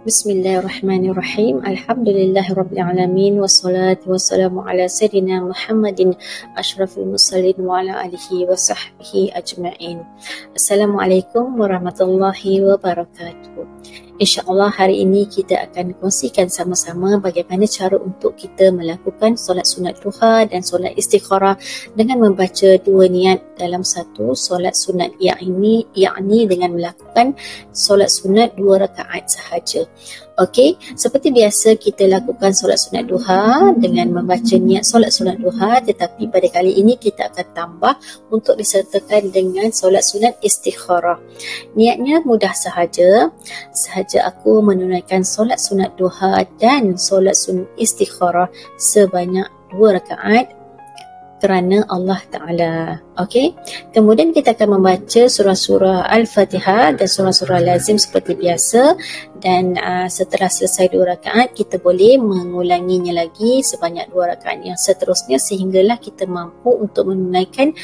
Bismillahirrahmanirrahim. Alhamdulillahirrabbilalamin. Wassalatu wassalamu ala sayyidina Muhammadin asyrafil mursalin wa ala alihi wa sahbihi ajma'in. Assalamualaikum warahmatullahi wabarakatuh. InsyaAllah hari ini kita akan kongsikan sama-sama bagaimana cara untuk kita melakukan solat sunat duha dan solat istikharah dengan membaca dua niat dalam satu solat sunat, yakni dengan melakukan solat sunat 2 rakaat sahaja. Okey, seperti biasa kita lakukan solat sunat duha dengan membaca niat solat sunat duha, tetapi pada kali ini kita akan tambah untuk disertakan dengan solat sunat istikharah. Niatnya mudah sahaja aku menunaikan solat sunat duha dan solat sunat istikharah sebanyak 2 rakaat kerana Allah Ta'ala. Okey, kemudian kita akan membaca surah-surah Al-Fatihah dan surah-surah lazim seperti biasa, dan setelah selesai 2 rakaat kita boleh mengulanginya lagi sebanyak 2 rakaat yang seterusnya sehinggalah kita mampu untuk menunaikan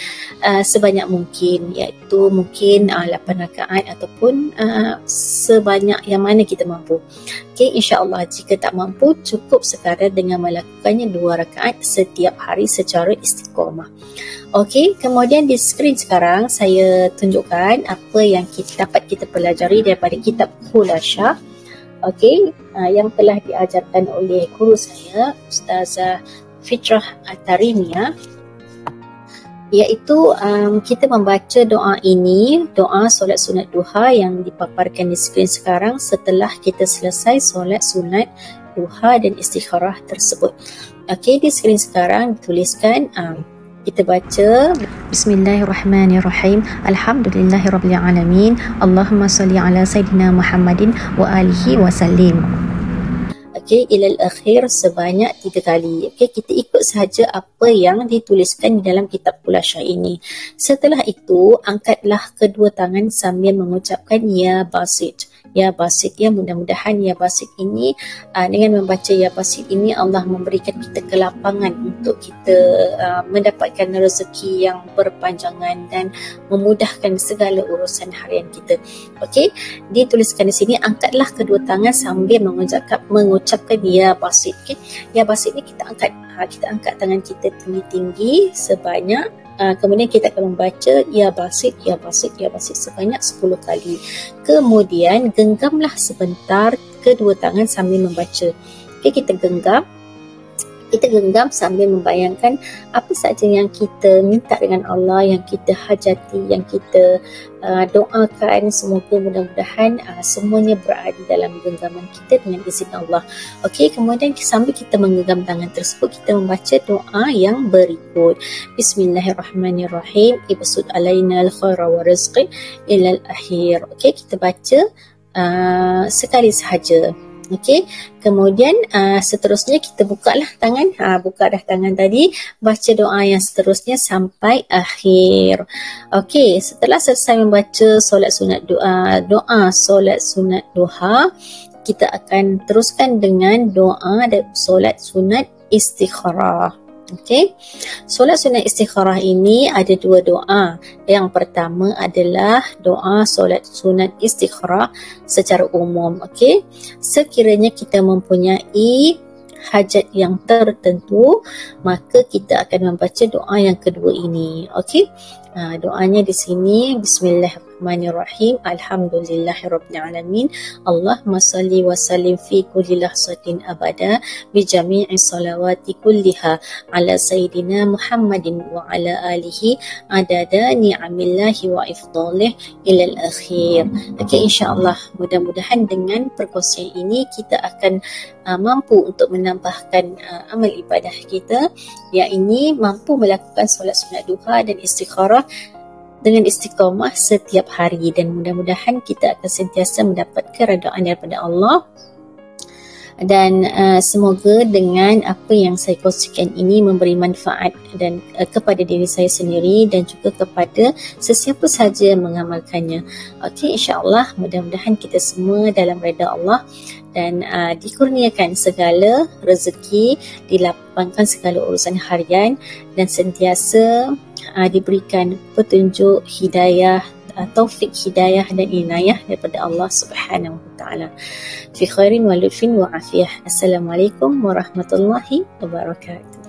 sebanyak mungkin, iaitu mungkin 8 rakaat ataupun sebanyak yang mana kita mampu. Okey, insya-Allah jika tak mampu cukup sekadar dengan melakukannya 2 rakaat setiap hari secara istiqamah. Okey, kemudian di skrin sekarang saya tunjukkan apa yang dapat kita pelajari daripada kitab Khulasah. Okey, yang telah diajarkan oleh guru saya, Ustazah Fitrah At-Tarimiyah, iaitu kita membaca doa ini, doa solat sunat duha yang dipaparkan di skrin sekarang setelah kita selesai solat sunat duha dan istikharah tersebut. Okey, di skrin sekarang dituliskan kita baca Bismillahirrahmanirrahim. Alhamdulillahirrabbilalamin. Allahumma salli ala Sayyidina Muhammadin wa alihi wa sallim. Okey, ilal akhir sebanyak 3 kali. Okey, kita ikut sahaja apa yang dituliskan di dalam kitab Khulasah ini. Setelah itu, angkatlah kedua tangan sambil mengucapkan Ya Basit. Ya Basit, ya mudah-mudahan Ya Basit ini, dengan membaca Ya Basit ini Allah memberikan kita kelapangan untuk kita mendapatkan rezeki yang berpanjangan dan memudahkan segala urusan harian kita. Okey, dituliskan di sini, angkatlah kedua tangan sambil mengucapkan Ya Basit. Okay? Ya Basit ni kita angkat tangan kita tinggi-tinggi sebanyak kemudian kita akan membaca Ya Basit, Ya Basit, Ya Basit sebanyak 10 kali. Kemudian genggamlah sebentar kedua tangan sambil membaca. Okay, kita genggam sambil membayangkan apa saja yang kita minta dengan Allah, yang kita hajati, yang kita doakan. Semoga mudah-mudahan semuanya berada dalam genggaman kita dengan izin Allah. Okey, kemudian sambil kita menggenggam tangan tersebut, kita membaca doa yang berikut. Bismillahirrahmanirrahim. Ibsud alaina al-khaira wa rizqi ilal akhir. Okey, kita baca sekali sahaja. Okey, kemudian seterusnya kita bukalah tangan, buka dah tangan tadi, baca doa yang seterusnya sampai akhir. Okey, setelah selesai membaca solat sunat doa solat sunat duha, kita akan teruskan dengan doa dan solat sunat istikharah. Okey, solat sunat istikharah ini ada 2 doa. Yang pertama adalah doa solat sunat istikharah secara umum. Okey, sekiranya kita mempunyai hajat yang tertentu, maka kita akan membaca doa yang kedua ini. Okey, doanya di sini Bismillahirrahmanirrahim. Alhamdulillahirrabbilalamin. Allahumma salli wa sallim fi kulli lahzatin abada bi jami'i salawati kulliha ala sayyidina Muhammadin wa ala alihi adada ni'amillahi wa ifdalih ilal akhir. Okey, insya-Allah mudah-mudahan dengan perkongsian ini kita akan mampu untuk menambahkan amal ibadah kita, yakni mampu melakukan solat sunat duha dan istikharah dengan istiqamah setiap hari, dan mudah-mudahan kita akan sentiasa mendapat keredaan daripada Allah. Dan semoga dengan apa yang saya kongsikan ini memberi manfaat dan kepada diri saya sendiri dan juga kepada sesiapa sahaja yang mengamalkannya. Okey, insya-Allah mudah-mudahan kita semua dalam redha Allah dan dikurniakan segala rezeki, dilapangkan segala urusan harian dan sentiasa diberikan petunjuk hidayah taufik, hidayah dan inayah daripada Allah Subhanahu wa taala. Fi khairin wa lutfin wa afiyah. Assalamualaikum warahmatullahi wabarakatuh.